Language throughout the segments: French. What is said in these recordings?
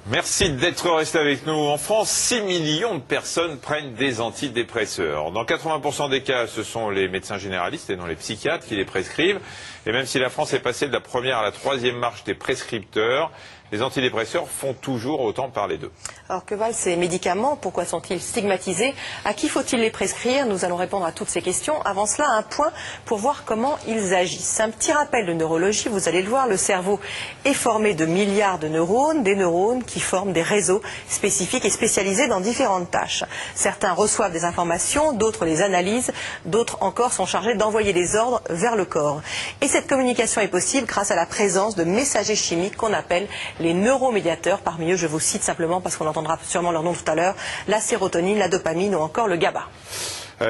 Merci d'être resté avec nous. En France, 6 millions de personnes prennent des antidépresseurs. Dans 80% des cas, ce sont les médecins généralistes et non les psychiatres qui les prescrivent. Et même si la France est passée de la première à la troisième marche des prescripteurs, les antidépresseurs font toujours autant parler d'eux. Alors que valent ces médicaments? Pourquoi sont-ils stigmatisés? À qui faut-il les prescrire? Nous allons répondre à toutes ces questions. Avant cela, un point pour voir comment ils agissent. Un petit rappel de neurologie, vous allez le voir, le cerveau est formé de milliards de neurones, des neurones qui forment des réseaux spécifiques et spécialisés dans différentes tâches. Certains reçoivent des informations, d'autres les analysent, d'autres encore sont chargés d'envoyer des ordres vers le corps. Et cette communication est possible grâce à la présence de messagers chimiques qu'on appelle les neuromédiateurs. Parmi eux, je vous cite simplement parce qu'on entendra sûrement leur nom tout à l'heure, la sérotonine, la dopamine ou encore le GABA.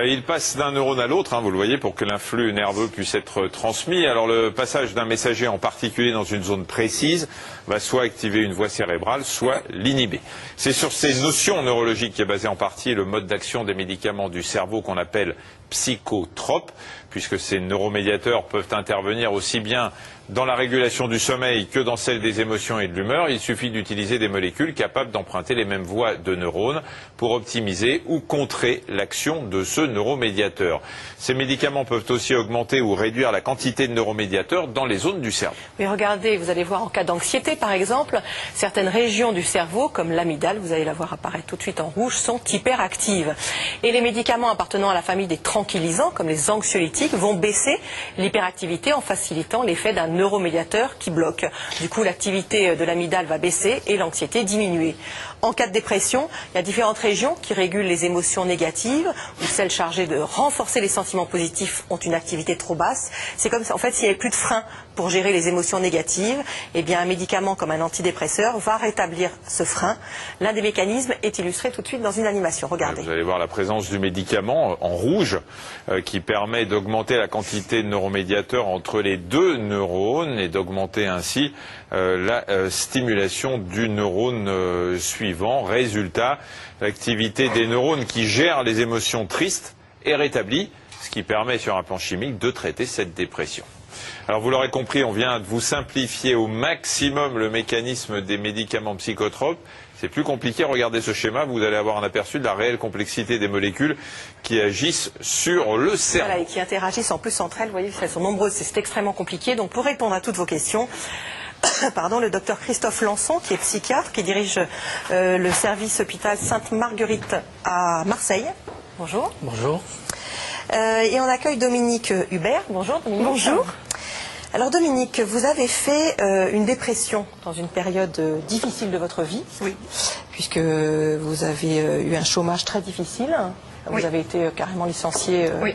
Il passe d'un neurone à l'autre, vous le voyez, pour que l'influx nerveux puisse être transmis. Alors le passage d'un messager en particulier dans une zone précise va soit activer une voie cérébrale, soit l'inhiber. C'est sur ces notions neurologiques qu'est basé en partie le mode d'action des médicaments du cerveau qu'on appelle psychotropes, puisque ces neuromédiateurs peuvent intervenir aussi bien dans la régulation du sommeil que dans celle des émotions et de l'humeur. Il suffit d'utiliser des molécules capables d'emprunter les mêmes voies de neurones pour optimiser ou contrer l'action de ce neuromédiateur. Ces médicaments peuvent aussi augmenter ou réduire la quantité de neuromédiateurs dans les zones du cerveau. Mais regardez, vous allez voir en cas d'anxiété par exemple, certaines régions du cerveau comme l'amygdale, vous allez la voir apparaître tout de suite en rouge, sont hyperactives. Et les médicaments appartenant à la famille des tranquillisants comme les anxiolytiques vont baisser l'hyperactivité en facilitant l'effet d'un neuromédiateur qui bloque. Du coup, l'activité de l'amygdale va baisser et l'anxiété diminuer. En cas de dépression, il y a différentes régions qui régulent les émotions négatives ou celles chargées de renforcer les sentiments positifs ont une activité trop basse. C'est comme ça, en fait, s'il n'y avait plus de frein pour gérer les émotions négatives, eh bien, un médicament comme un antidépresseur va rétablir ce frein. L'un des mécanismes est illustré tout de suite dans une animation. Regardez. Vous allez voir la présence du médicament en rouge qui permet d'augmenter la quantité de neuromédiateurs entre les deux neurones et d'augmenter ainsi la stimulation du neurone suivant. Résultat, l'activité des neurones qui gèrent les émotions tristes est rétablie, ce qui permet sur un plan chimique de traiter cette dépression. Alors vous l'aurez compris, on vient de vous simplifier au maximum le mécanisme des médicaments psychotropes. C'est plus compliqué, regardez ce schéma, vous allez avoir un aperçu de la réelle complexité des molécules qui agissent sur le cerveau. Voilà, et qui interagissent en plus entre elles, vous voyez, elles sont nombreuses, c'est extrêmement compliqué. Donc pour répondre à toutes vos questions, pardon, le docteur Christophe Lançon, qui est psychiatre, qui dirige le service hôpital Sainte-Marguerite à Marseille. Bonjour. Bonjour. Et on accueille Dominique Hubert. Bonjour Dominique. Bonjour. Alors Dominique, vous avez fait une dépression dans une période difficile de votre vie. Oui. Puisque vous avez eu un chômage très difficile. Vous Oui. avez été carrément licencié Oui.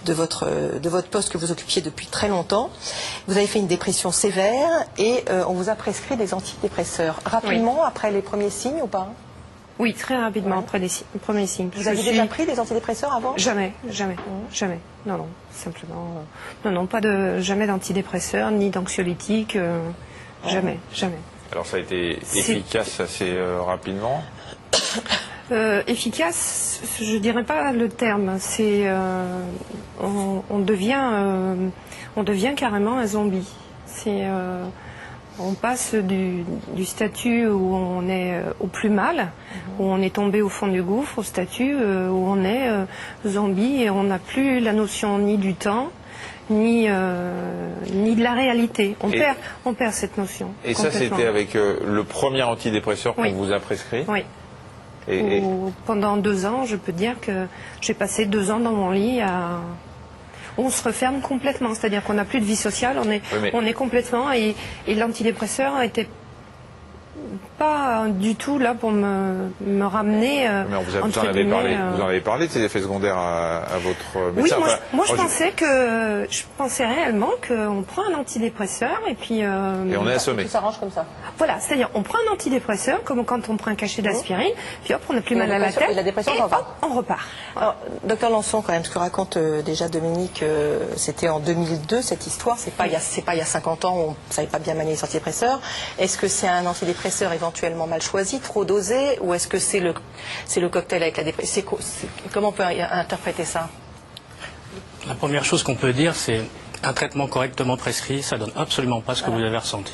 de votre poste que vous occupiez depuis très longtemps. Vous avez fait une dépression sévère et on vous a prescrit des antidépresseurs. Rapidement, après les premiers signes ou pas? Oui, très rapidement après les premiers signes. Vous avez déjà pris des antidépresseurs avant? Jamais, jamais, jamais. Non, non, simplement. Non, non, jamais d'antidépresseurs, ni d'anxiolytiques. Jamais, jamais. Alors ça a été efficace assez rapidement? Efficace, je dirais pas le terme. C'est on devient carrément un zombie. On passe du statut où on est au plus mal, où on est tombé au fond du gouffre, au statut où on est zombie et on n'a plus la notion ni du temps, ni de la réalité. On perd cette notion. Et ça, c'était avec le premier antidépresseur qu'on vous a prescrit? Oui. Pendant 2 ans, je peux dire que j'ai passé 2 ans dans mon lit à... On se referme complètement, c'est-à-dire qu'on n'a plus de vie sociale, on est complètement... Et l'antidépresseur était pas du tout là pour me ramener... Mais vous en avez parlé de ces effets secondaires à votre médecin? Oui, moi je pensais réellement qu'on prend un antidépresseur et puis... et on est assommé. Tout s'arrange comme ça. Voilà, c'est-à-dire on prend un antidépresseur, comme quand on prend un cachet d'aspirine, puis hop, on n'a plus mal à la tête, et la dépression s'en va. On repart. Alors, docteur Lançon, quand même, ce que raconte déjà Dominique, c'était en 2002 cette histoire, c'est pas il y a 50 ans où on ne savait pas bien manier les antidépresseurs. Est-ce que c'est un antidépresseur éventuellement mal choisi, trop dosé, ou est-ce que c'est le cocktail avec la dépression? Comment on peut interpréter ça? La première chose qu'on peut dire, c'est un traitement correctement prescrit, ça donne absolument pas ce que vous avez ressenti.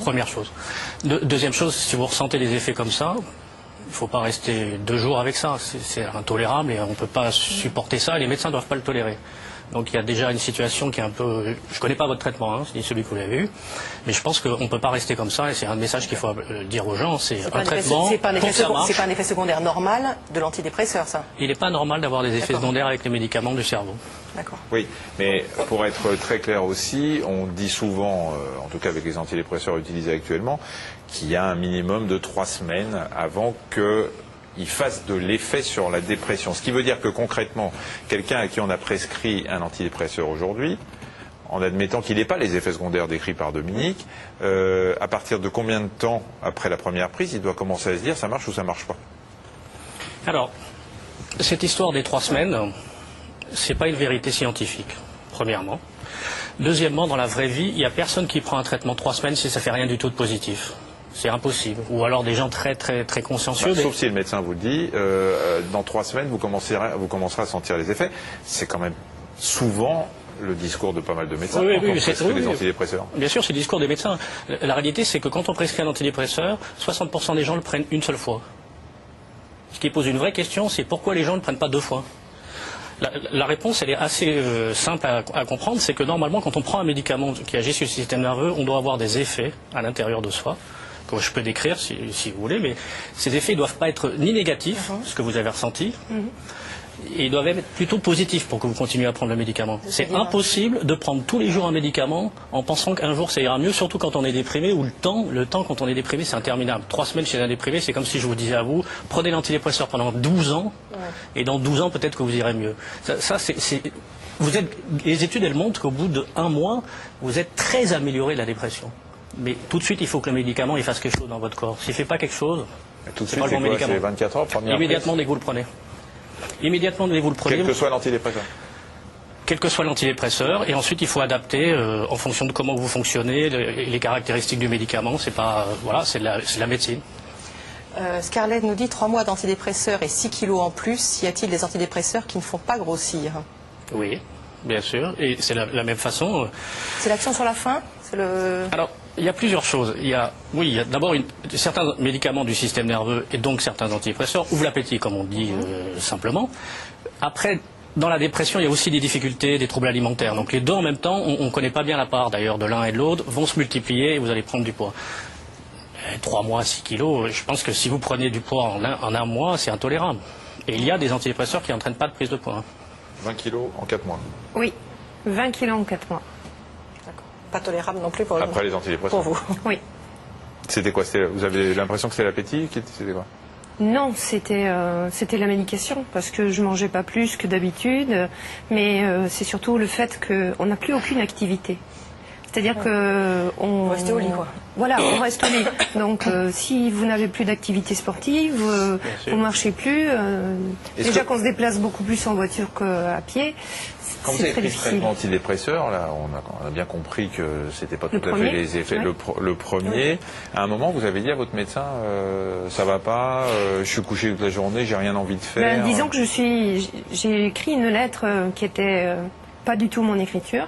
Première chose. Deuxième chose, si vous ressentez des effets comme ça, il ne faut pas rester 2 jours avec ça. C'est intolérable et on ne peut pas supporter ça. Et les médecins ne doivent pas le tolérer. Donc il y a déjà une situation qui est un peu... Je ne connais pas votre traitement, hein, c'est celui que vous l'avez eu, mais je pense qu'on ne peut pas rester comme ça, et c'est un message qu'il faut dire aux gens, c'est un traitement... C'est pas un effet secondaire normal de l'antidépresseur, ça? Il n'est pas normal d'avoir des effets secondaires avec les médicaments du cerveau. D'accord. Oui, mais pour être très clair aussi, on dit souvent, en tout cas avec les antidépresseurs utilisés actuellement, qu'il y a un minimum de 3 semaines avant que il fasse de l'effet sur la dépression. Ce qui veut dire que concrètement, quelqu'un à qui on a prescrit un antidépresseur aujourd'hui, en admettant qu'il n'ait pas les effets secondaires décrits par Dominique, à partir de combien de temps après la première prise, il doit commencer à se dire ça marche ou ça marche pas? Alors, cette histoire des 3 semaines, c'est pas une vérité scientifique, premièrement. Deuxièmement, dans la vraie vie, il n'y a personne qui prend un traitement 3 semaines si ça fait rien du tout de positif. C'est impossible. Ou alors des gens très consciencieux. Sauf si le médecin vous le dit, dans 3 semaines, vous commencerez à sentir les effets. C'est quand même souvent le discours de pas mal de médecins oui, quand on prescrit des antidépresseurs. Bien sûr, c'est le discours des médecins. La réalité, c'est que quand on prescrit un antidépresseur, 60% des gens le prennent une seule fois. Ce qui pose une vraie question, c'est pourquoi les gens ne le prennent pas 2 fois. La réponse, elle est assez simple à comprendre, c'est que normalement, quand on prend un médicament qui agit sur le système nerveux, on doit avoir des effets à l'intérieur de soi, que je peux décrire si vous voulez, mais ces effets ne doivent pas être ni négatifs, ce que vous avez ressenti, et ils doivent être plutôt positifs pour que vous continuiez à prendre le médicament. C'est impossible de prendre tous les jours un médicament en pensant qu'un jour ça ira mieux, surtout quand on est déprimé, où le temps quand on est déprimé, c'est interminable. 3 semaines chez un déprimé, c'est comme si je vous disais à vous, prenez l'antidépresseur pendant 12 ans, et dans 12 ans peut-être que vous irez mieux. Les études, elles montrent qu'au bout d'1 mois, vous êtes très amélioré de la dépression. Mais tout de suite, il faut que le médicament il fasse quelque chose dans votre corps. S'il ne fait pas quelque chose, c'est pas le bon médicament. C'est 24 heures, première immédiatement dès que vous le prenez. Immédiatement dès que vous le prenez. Quel que soit l'antidépresseur. Quel que soit l'antidépresseur, et ensuite il faut adapter en fonction de comment vous fonctionnez, les caractéristiques du médicament. C'est pas, voilà, c'est de la médecine. Scarlett nous dit 3 mois d'antidépresseurs et 6 kilos en plus. Y a-t-il des antidépresseurs qui ne font pas grossir? Oui, bien sûr. Et c'est la même façon. C'est l'action sur la faim? Alors, il y a plusieurs choses. Il y a d'abord certains médicaments du système nerveux et donc certains antidépresseurs ouvrent l'appétit, comme on dit simplement. Après, dans la dépression, il y a aussi des difficultés, des troubles alimentaires. Donc les deux en même temps, on ne connaît pas bien la part d'ailleurs de l'un et de l'autre, vont se multiplier et vous allez prendre du poids. 3 mois, 6 kilos, je pense que si vous prenez du poids en un mois, c'est intolérable. Et il y a des antidépresseurs qui n'entraînent pas de prise de poids. 20 kilos en 4 mois. Oui, 20 kilos en 4 mois. Pas tolérable non plus pour Après les antidépresseurs. Pour vous. Oui. C'était quoi? Vous avez l'impression que c'était l'appétit? C'était quoi? Non, c'était la médication, parce que je mangeais pas plus que d'habitude, mais c'est surtout le fait qu'on n'a plus aucune activité. C'est-à-dire que on reste au lit, quoi. Voilà, on reste au lit. Donc, si vous n'avez plus d'activité sportive, vous marchez plus. Déjà qu'on se déplace beaucoup plus en voiture qu'à pied. Quand vous avez pris ce traitement antidépresseur, là, on a bien compris que c'était pas tout à fait les effets. Le premier, à un moment, vous avez dit à votre médecin, ça va pas, je suis couché toute la journée, j'ai rien envie de faire. Disons que j'ai écrit une lettre qui était pas du tout mon écriture,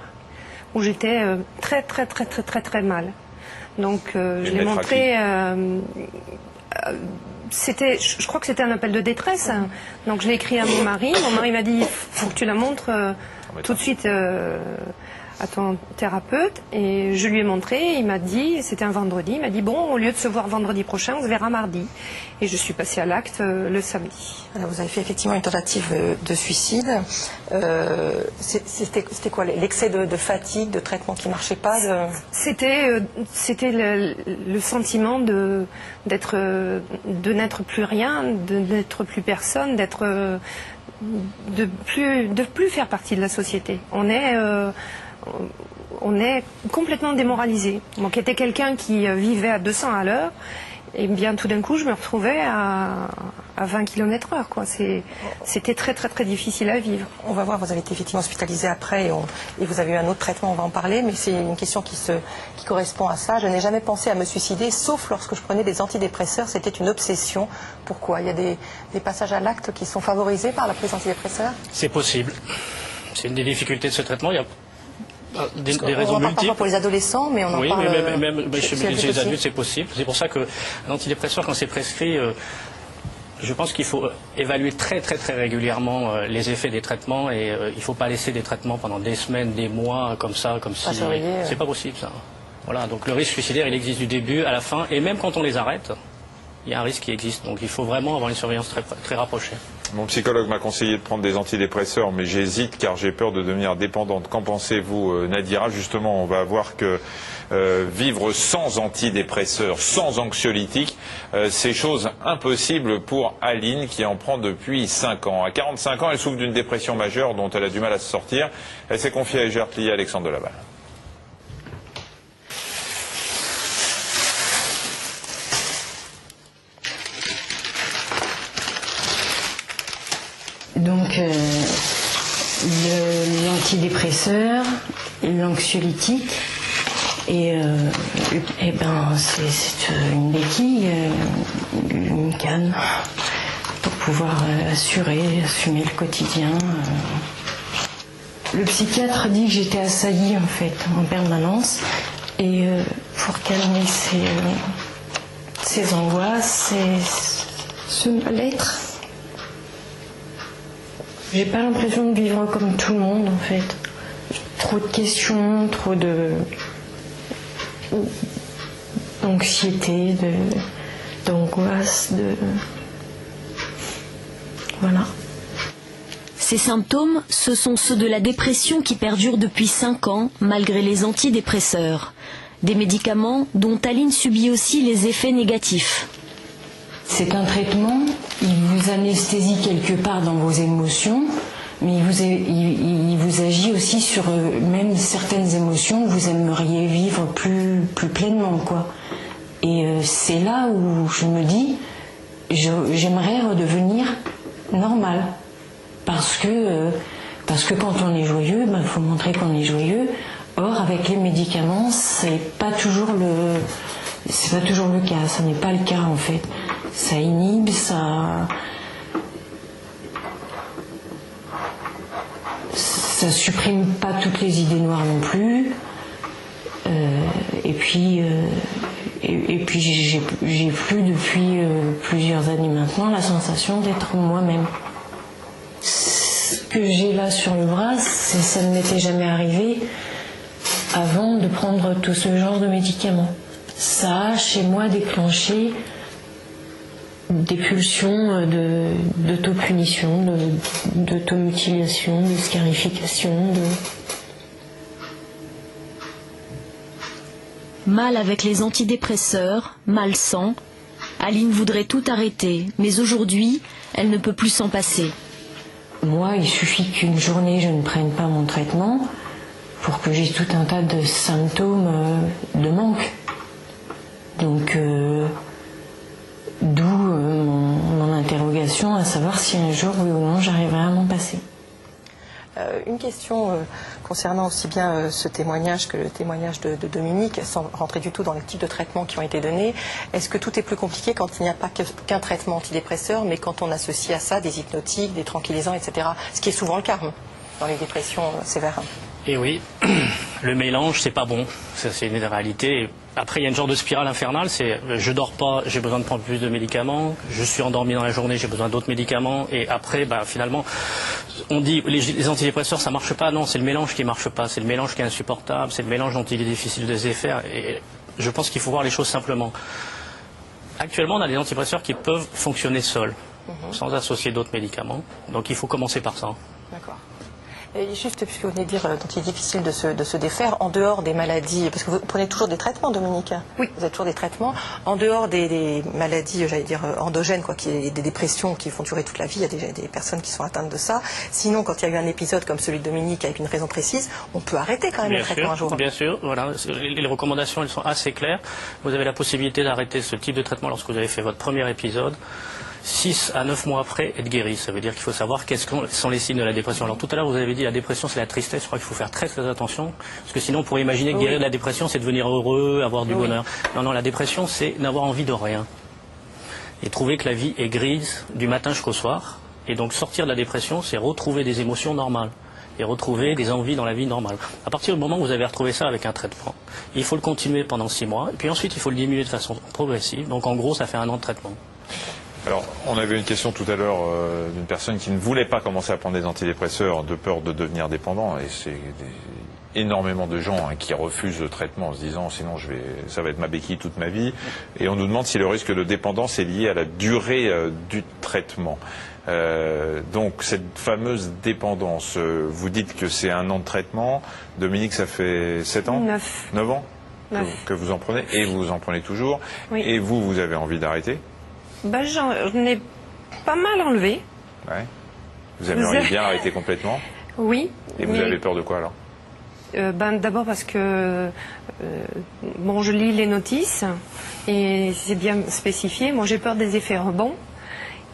où j'étais très mal. Donc je l'ai montré. Je crois que c'était un appel de détresse. Donc je l'ai écrit à mon mari. Mon mari m'a dit, faut que tu la montres tout de suite à ton thérapeute. Et je lui ai montré. Il m'a dit, c'était un vendredi. Il m'a dit, bon, au lieu de se voir vendredi prochain, on se verra mardi. Et je suis passée à l'acte le samedi. Alors vous avez fait effectivement une tentative de suicide. C'était quoi? L'excès de fatigue, de traitement qui ne marchait pas? C'était le sentiment de n'être plus rien, de n'être plus personne, de plus faire partie de la société. On est complètement démoralisé. Moi qui étais quelqu'un qui vivait à 200 à l'heure, et bien tout d'un coup je me retrouvais à 20 km/h, quoi. C'était très difficile à vivre. On va voir, vous avez été effectivement hospitalisé après et vous avez eu un autre traitement, on va en parler, mais c'est une question qui correspond à ça. Je n'ai jamais pensé à me suicider, sauf lorsque je prenais des antidépresseurs, c'était une obsession. Pourquoi? Il y a des passages à l'acte qui sont favorisés par la prise d'antidépresseurs? C'est possible. C'est une des difficultés de ce traitement. Des raisons multiples. Parfois pour les adolescents, mais on en parle... Oui, mais même chez les adultes, c'est possible. C'est pour ça qu'un antidépresseur, quand c'est prescrit, je pense qu'il faut évaluer très régulièrement les effets des traitements et il ne faut pas laisser des traitements pendant des semaines, des mois, comme si... C'est pas possible, ça. Voilà, donc le risque suicidaire, il existe du début à la fin, et même quand on les arrête, il y a un risque qui existe. Donc il faut vraiment avoir une surveillance très rapprochée. Mon psychologue m'a conseillé de prendre des antidépresseurs, mais j'hésite car j'ai peur de devenir dépendante. Qu'en pensez-vous, Nadira? Justement, on va voir que vivre sans antidépresseurs, sans anxiolytiques, c'est chose impossible pour Aline qui en prend depuis 5 ans. À 45 ans, elle souffre d'une dépression majeure dont elle a du mal à se sortir. Elle s'est confiée à Egert Lié, Alexandre Delaval. Donc l'antidépresseur, l'anxiolytique, et ben c'est une béquille, une canne pour pouvoir assumer le quotidien. Le psychiatre dit que j'étais assaillie en fait en permanence, et pour calmer ces angoisses, ce mal-être, j'ai pas l'impression de vivre comme tout le monde en fait. Trop de questions, trop d'anxiété, d'angoisse, voilà. Ces symptômes, ce sont ceux de la dépression qui perdure depuis 5 ans, malgré les antidépresseurs. Des médicaments dont Aline subit aussi les effets négatifs. C'est un traitement, il vous anesthésie quelque part dans vos émotions, mais il vous agit aussi sur même certaines émotions que vous aimeriez vivre plus pleinement, quoi. Et c'est là où je me dis, j'aimerais redevenir normale. Parce que quand on est joyeux, il faut montrer qu'on est joyeux. Or, avec les médicaments, c'est pas toujours le cas. Ça n'est pas le cas en fait. Ça inhibe, ça supprime pas toutes les idées noires non plus. Et puis j'ai plus depuis plusieurs années maintenant la sensation d'être moi-même. Ce que j'ai là sur le bras, ça ne m'était jamais arrivé avant de prendre tout ce genre de médicaments. Ça a chez moi déclenché des pulsions d'autopunition, d'automutilation, de scarification. Mal avec les antidépresseurs, mal sans. Aline voudrait tout arrêter, mais aujourd'hui, elle ne peut plus s'en passer. Moi, il suffit qu'une journée je ne prenne pas mon traitement pour que j'ai tout un tas de symptômes de manque. Donc, d'où mon interrogation à savoir si un jour, oui ou non, j'arriverai à m'en passer. Une question concernant aussi bien ce témoignage que le témoignage de Dominique, sans rentrer du tout dans les types de traitements qui ont été donnés. Est-ce que tout est plus compliqué quand il n'y a pas qu'un traitement antidépresseur, mais quand on associe à ça des hypnotiques, des tranquillisants, etc. Ce qui est souvent le cas dans les dépressions sévères. Et oui, le mélange, c'est pas bon. Ça, c'est une réalité. Après, il y a une genre de spirale infernale, c'est je dors pas, j'ai besoin de prendre plus de médicaments, je suis endormi dans la journée, j'ai besoin d'autres médicaments, et après, finalement, on dit les antidépresseurs, ça marche pas. Non, c'est le mélange qui marche pas, c'est le mélange qui est insupportable, c'est le mélange dont il est difficile de se défaire, et je pense qu'il faut voir les choses simplement. Actuellement, on a des antidépresseurs qui peuvent fonctionner seuls, sans associer d'autres médicaments, donc il faut commencer par ça. D'accord. Et juste, puisque vous venez de dire dont il est difficile de se défaire, en dehors des maladies, parce que vous prenez toujours des traitements, Dominique. Oui. Vous avez toujours des traitements. En dehors des maladies, j'allais dire, endogènes, des dépressions qui font durer toute la vie, il y a déjà des personnes qui sont atteintes de ça. Sinon, quand il y a eu un épisode comme celui de Dominique avec une raison précise, on peut arrêter quand même le traitement un jour. Bien sûr, voilà. Les recommandations, elles sont assez claires. Vous avez la possibilité d'arrêter ce type de traitement lorsque vous avez fait votre premier épisode. 6 à 9 mois après, être guéri. Ça veut dire qu'il faut savoir quels sont les signes de la dépression. Alors tout à l'heure, vous avez dit la dépression, c'est la tristesse. Je crois qu'il faut faire très attention. Parce que sinon, on pourrait imaginer que guérir de la dépression, c'est devenir heureux, avoir du bonheur. Non, la dépression, c'est n'avoir envie de rien. Et trouver que la vie est grise du matin jusqu'au soir. Et donc sortir de la dépression, c'est retrouver des émotions normales. et retrouver des envies dans la vie normale. À partir du moment où vous avez retrouvé ça avec un traitement, il faut le continuer pendant 6 mois, et puis ensuite il faut le diminuer de façon progressive. Donc en gros, ça fait 1 an de traitement. Alors, on avait une question tout à l'heure d'une personne qui ne voulait pas commencer à prendre des antidépresseurs de peur de devenir dépendant, et c'est énormément de gens qui refusent le traitement en se disant sinon ça va être ma béquille toute ma vie, et on nous demande si le risque de dépendance est lié à la durée du traitement. Donc cette fameuse dépendance, vous dites que c'est 1 an de traitement. Dominique, ça fait 7 ans 9 ans que vous en prenez, et vous en prenez toujours. Oui. Et vous avez envie d'arrêter? Ben, j'en ai pas mal enlevé. Ouais. Vous aimeriez bien arrêter complètement? Oui. Et vous avez peur de quoi alors? D'abord parce que bon, je lis les notices et c'est bien spécifié. Moi, j'ai peur des effets rebonds.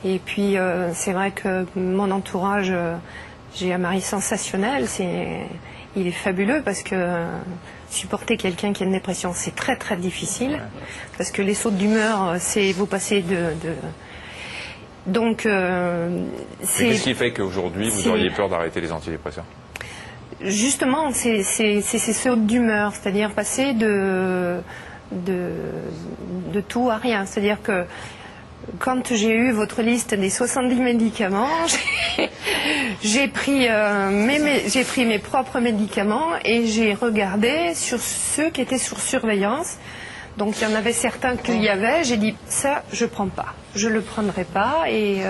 Et puis, c'est vrai que mon entourage, j'ai un mari sensationnel. Il est fabuleux parce que supporter quelqu'un qui a une dépression, c'est très très difficile. Parce que les sautes d'humeur, c'est vous passez Donc, qu'est-ce qui fait qu'aujourd'hui, vous auriez peur d'arrêter les antidépresseurs? Justement, c'est ces sautes d'humeur, c'est-à-dire passer de tout à rien. C'est-à-dire que quand j'ai eu votre liste des 70 médicaments, j'ai pris mes propres médicaments et j'ai regardé sur ceux qui étaient sur surveillance. Donc il y en avait certains qu'il y avait, j'ai dit ça je prends pas, je le prendrai pas, et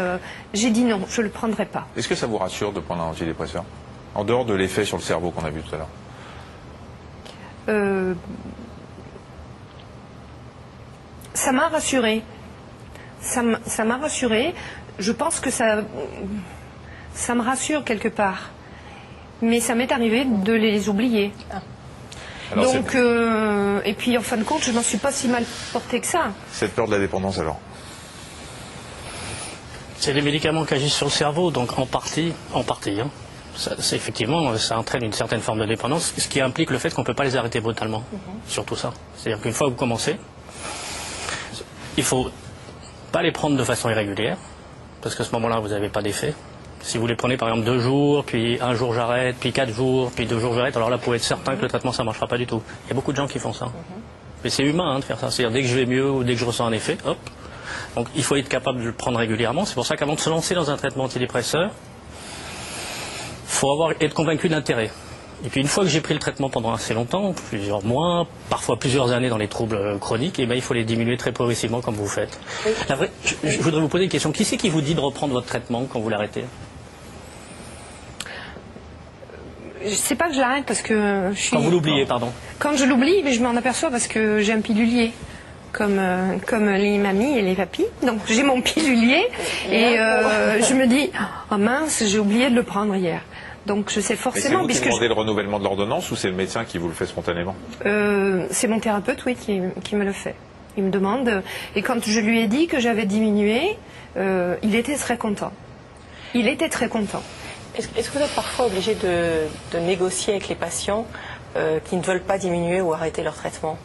j'ai dit non, je le prendrai pas. Est-ce que ça vous rassure de prendre un antidépresseur, en dehors de l'effet sur le cerveau qu'on a vu tout à l'heure? Ça m'a rassurée. Ça m'a rassurée. Je pense que ça me rassure quelque part. Mais ça m'est arrivé de les oublier. Alors, donc, et puis en fin de compte, je n'en suis pas si mal portée que ça. Cette peur de la dépendance alors? C'est des médicaments qui agissent sur le cerveau, donc en partie. Hein. Effectivement, ça entraîne une certaine forme de dépendance, ce qui implique le fait qu'on ne peut pas les arrêter brutalement. Surtout ça. C'est-à-dire qu'une fois que vous commencez, il ne faut pas les prendre de façon irrégulière, parce qu'à ce moment-là, vous n'avez pas d'effet. Si vous les prenez par exemple 2 jours, puis 1 jour j'arrête, puis 4 jours, puis 2 jours j'arrête, alors là, vous pouvez être certain que le traitement, ça ne marchera pas du tout. Il y a beaucoup de gens qui font ça. Mais c'est humain de faire ça. C'est-à-dire dès que je vais mieux ou dès que je ressens un effet, hop. Donc il faut être capable de le prendre régulièrement. C'est pour ça qu'avant de se lancer dans un traitement antidépresseur, il faut être convaincu de l'intérêt. Et puis une fois que j'ai pris le traitement pendant assez longtemps, plusieurs mois, parfois plusieurs années dans les troubles chroniques, et ben, il faut les diminuer très progressivement comme vous faites. Oui. Je voudrais vous poser une question. Qui c'est qui vous dit de reprendre votre traitement quand vous l'arrêtez? Je ne sais pas que je l'arrête parce que je suis... Quand vous l'oubliez, pardon. Quand je l'oublie, mais je m'en aperçois parce que j'ai un pilulier. Comme les mamies et les papis. Donc j'ai mon pilulier et je me dis, oh mince, j'ai oublié de le prendre hier. Donc je sais forcément... Mais c'est vous qui demandez le renouvellement de l'ordonnance ou c'est le médecin qui vous le fait spontanément? C'est mon thérapeute, oui, qui me le fait. Il me demande, et quand je lui ai dit que j'avais diminué, il était très content. Il était très content. Est-ce que vous êtes parfois obligé de négocier avec les patients qui ne veulent pas diminuer ou arrêter leur traitement?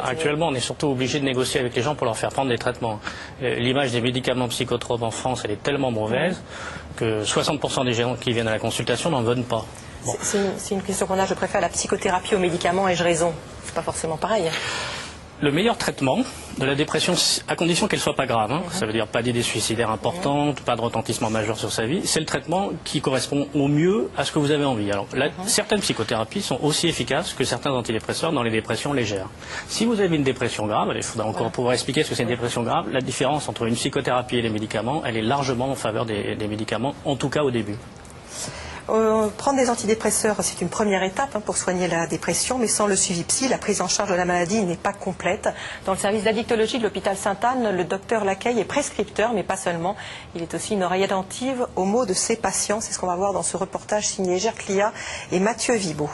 Actuellement, on est surtout obligé de négocier avec les gens pour leur faire prendre des traitements. L'image des médicaments psychotropes en France, elle est tellement mauvaise que 60% des gens qui viennent à la consultation n'en veulent pas. Bon. C'est une question qu'on a. Je préfère la psychothérapie aux médicaments, ai-je raison? C'est pas forcément pareil. Le meilleur traitement de la dépression, à condition qu'elle ne soit pas grave, ça veut dire pas d'idées suicidaires importantes, pas de retentissement majeur sur sa vie, c'est le traitement qui correspond au mieux à ce que vous avez envie. Alors, certaines psychothérapies sont aussi efficaces que certains antidépresseurs dans les dépressions légères. Si vous avez une dépression grave, il faudra encore pouvoir expliquer ce que c'est une dépression grave, la différence entre une psychothérapie et les médicaments, elle est largement en faveur des médicaments, en tout cas au début. Prendre des antidépresseurs, c'est une première étape pour soigner la dépression, mais sans le suivi psy, la prise en charge de la maladie n'est pas complète. Dans le service d'addictologie de l'hôpital Sainte-Anne, le docteur Lacaille est prescripteur, mais pas seulement. Il est aussi une oreille attentive aux maux de ses patients. C'est ce qu'on va voir dans ce reportage signé Gerd Clia et Mathieu Vibaud.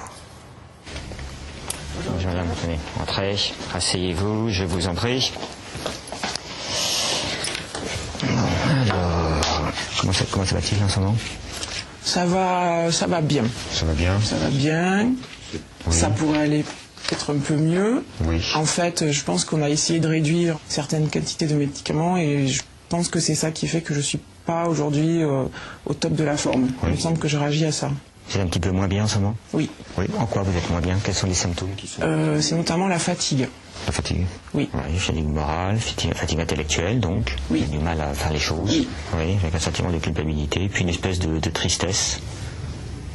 Bonjour madame, venez, entrez, asseyez-vous, je vous en prie. Alors, comment ça va-t-il en ce moment? Ça va bien. Ça va bien? Ça va bien. Oui. Ça pourrait aller peut-être un peu mieux. Oui. En fait, je pense qu'on a essayé de réduire certaines quantités de médicaments et je pense que c'est ça qui fait que je ne suis pas aujourd'hui au top de la forme. Oui. Il me semble que je réagis à ça. Vous êtes un petit peu moins bien en ce moment? Oui. Oui. En quoi vous êtes moins bien? Quels sont les symptômes qui sont... C'est notamment la fatigue. La fatigue? Oui. Oui, fatigue morale, fatigue intellectuelle, donc. Oui. Du mal à faire les choses. Oui. Oui, avec un sentiment de culpabilité, puis une espèce de tristesse,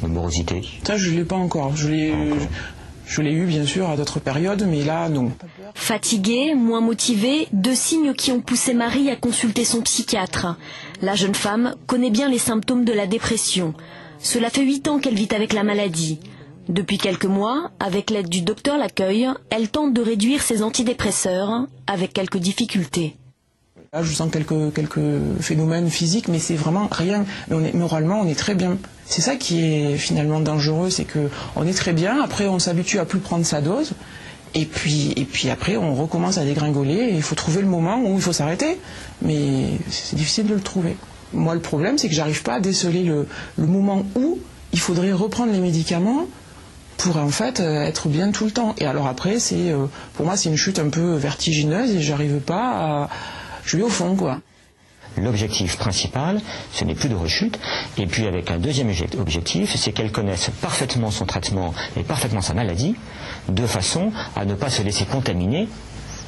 de morosité. Ça, je ne l'ai pas encore. Je l'ai eu, bien sûr, à d'autres périodes, mais là, non. Fatiguée, moins motivée, 2 signes qui ont poussé Marie à consulter son psychiatre. La jeune femme connaît bien les symptômes de la dépression. Cela fait 8 ans qu'elle vit avec la maladie. Depuis quelques mois, avec l'aide du docteur Lacueille, elle tente de réduire ses antidépresseurs, avec quelques difficultés. Là, je sens quelques phénomènes physiques, mais c'est vraiment rien. Mais moralement, on est très bien. C'est ça qui est finalement dangereux, c'est qu'on est très bien, après on s'habitue à plus prendre sa dose, et puis après on recommence à dégringoler, et il faut trouver le moment où il faut s'arrêter. Mais c'est difficile de le trouver. Moi, le problème, c'est que j'arrive pas à déceler le moment où il faudrait reprendre les médicaments pour en fait être bien tout le temps. Et alors après, pour moi, c'est une chute un peu vertigineuse et j'arrive pas à... Je vais au fond, quoi. L'objectif principal, ce n'est plus de rechute, et puis avec un deuxième objectif, c'est qu'elle connaisse parfaitement son traitement et parfaitement sa maladie, de façon à ne pas se laisser contaminer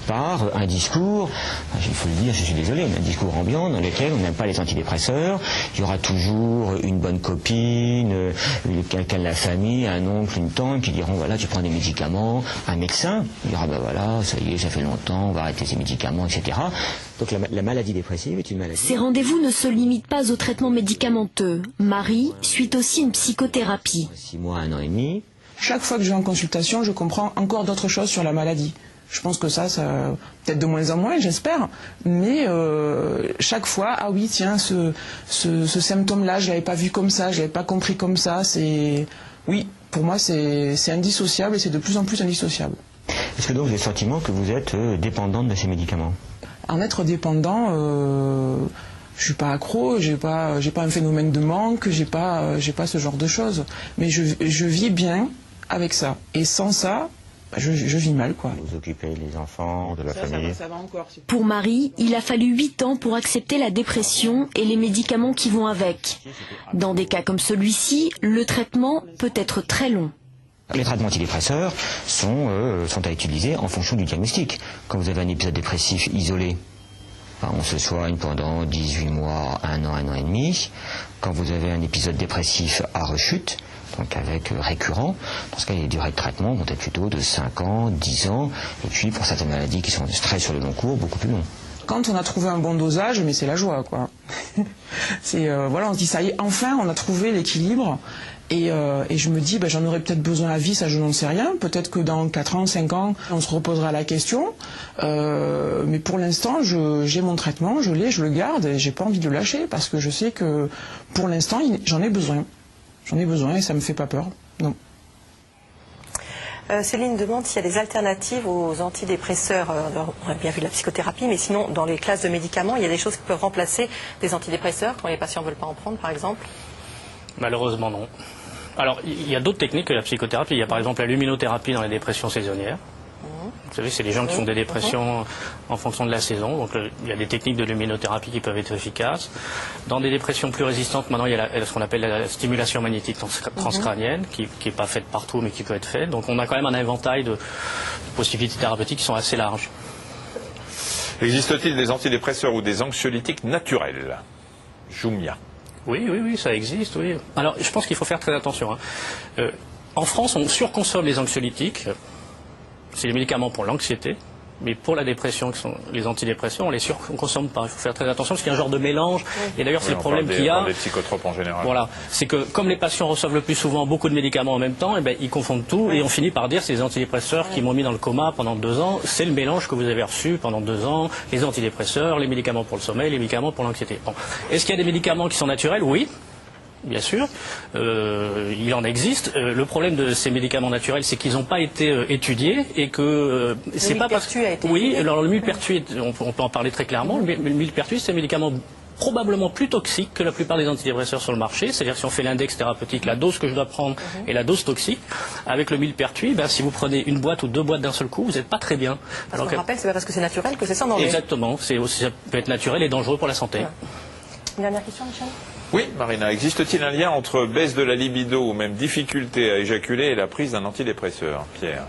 par un discours, il faut le dire, je suis désolé, un discours ambiant dans lequel on n'aime pas les antidépresseurs, il y aura toujours une bonne copine, quelqu'un de la famille, un oncle, une tante qui diront voilà, tu prends des médicaments, un médecin il dira ben voilà, ça y est, ça fait longtemps, on va arrêter ces médicaments, etc. Donc la maladie dépressive est une maladie. Ces rendez-vous ne se limitent pas au traitement médicamenteux. Marie suit aussi une psychothérapie. 6 mois, 1 an et demi. Chaque fois que je vais en consultation, je comprends encore d'autres choses sur la maladie. Je pense que ça peut-être de moins en moins, j'espère, mais chaque fois, ah oui, tiens, ce symptôme-là, je l'avais pas vu comme ça, je l'avais pas compris comme ça. Oui, pour moi, c'est indissociable et c'est de plus en plus indissociable. Est-ce que donc vous avez le sentiment que vous êtes dépendante de ces médicaments? En être dépendant, je suis pas accro, j'ai pas un phénomène de manque, j'ai pas ce genre de choses, mais je vis bien avec ça, et sans ça. Je vis mal, quoi. Vous occupez les enfants, de la famille. Ça va encore. Pour Marie, il a fallu 8 ans pour accepter la dépression et les médicaments qui vont avec. Dans des cas comme celui-ci, le traitement peut être très long. Les traitements antidépresseurs sont à utiliser en fonction du diagnostic. Quand vous avez un épisode dépressif isolé, on se soigne pendant 18 mois, 1 an et demi. Quand vous avez un épisode dépressif à rechute, donc avec récurrent, dans ce cas, les durées de traitement vont être plutôt de 5 ans, 10 ans, et puis pour certaines maladies qui sont très sur le long cours, beaucoup plus long. Quand on a trouvé un bon dosage, mais c'est la joie, quoi. Voilà, on se dit ça y est, enfin on a trouvé l'équilibre, et je me dis, j'en aurais peut-être besoin à vie, ça je n'en sais rien, peut-être que dans 4 ans, 5 ans, on se reposera la question, mais pour l'instant, j'ai mon traitement, je le garde, et j'ai pas envie de le lâcher, parce que je sais que pour l'instant, j'en ai besoin. J'en ai besoin et ça me fait pas peur, non. Céline demande s'il y a des alternatives aux antidépresseurs. On a bien vu la psychothérapie, mais sinon, dans les classes de médicaments, il y a des choses qui peuvent remplacer des antidépresseurs quand les patients ne veulent pas en prendre, par exemple? Malheureusement, non. Alors, il y a d'autres techniques que la psychothérapie. Il y a par exemple la luminothérapie dans les dépressions saisonnières. Vous savez, c'est les gens qui font des dépressions en fonction de la saison. Donc, il y a des techniques de luminothérapie qui peuvent être efficaces. Dans des dépressions plus résistantes, maintenant, il y a ce qu'on appelle la stimulation magnétique transcrânienne, qui n'est pas faite partout, mais qui peut être faite. Donc, on a quand même un éventail de possibilités thérapeutiques qui sont assez larges. Existe-t-il des antidépresseurs ou des anxiolytiques naturels? Joumia. Oui, ça existe, oui. Alors, je pense qu'il faut faire très attention. En France, on surconsomme les anxiolytiques. C'est les médicaments pour l'anxiété, mais pour la dépression, qui sont les antidépresseurs, on les surconsomme pas. Il faut faire très attention parce qu'il y a un genre de mélange. Et d'ailleurs, c'est le problème qu'il y a. Des psychotropes en général. Voilà, c'est que comme les patients reçoivent le plus souvent beaucoup de médicaments en même temps, ils confondent tout et on finit par dire c'est les antidépresseurs qui m'ont mis dans le coma pendant 2 ans. C'est le mélange que vous avez reçu pendant 2 ans. Les antidépresseurs, les médicaments pour le sommeil, les médicaments pour l'anxiété. Bon. Est-ce qu'il y a des médicaments qui sont naturels? Oui. Bien sûr, il en existe. Le problème de ces médicaments naturels, c'est qu'ils n'ont pas été étudiés et que c'est pas parce que... Oui, alors le millepertuis, on peut en parler très clairement. Le millepertuis, c'est un médicament probablement plus toxique que la plupart des antidépresseurs sur le marché. C'est-à-dire si on fait l'index thérapeutique, la dose que je dois prendre et la dose toxique, avec le millepertuis, si vous prenez 1 boîte ou 2 boîtes d'un seul coup, vous n'êtes pas très bien. Alors qu'on rappelle, c'est pas parce que c'est naturel que c'est sans danger. Exactement, ça peut être naturel et dangereux pour la santé. Voilà. Une dernière question, Michel? Oui, Marina, existe-t-il un lien entre baisse de la libido ou même difficulté à éjaculer et la prise d'un antidépresseur, Pierre?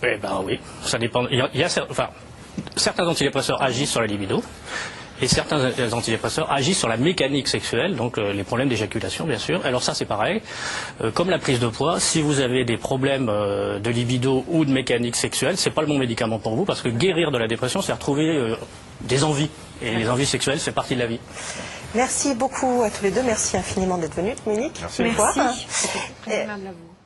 Eh ben oui, ça dépend. Certains antidépresseurs agissent sur la libido et certains antidépresseurs agissent sur la mécanique sexuelle, donc les problèmes d'éjaculation bien sûr. Alors ça c'est pareil, comme la prise de poids, si vous avez des problèmes de libido ou de mécanique sexuelle, c'est pas le bon médicament pour vous parce que guérir de la dépression c'est retrouver des envies et les envies sexuelles c'est partie de la vie. Merci beaucoup à tous les deux, merci infiniment d'être venus, Dominique. Merci. Merci. Aimable à vous.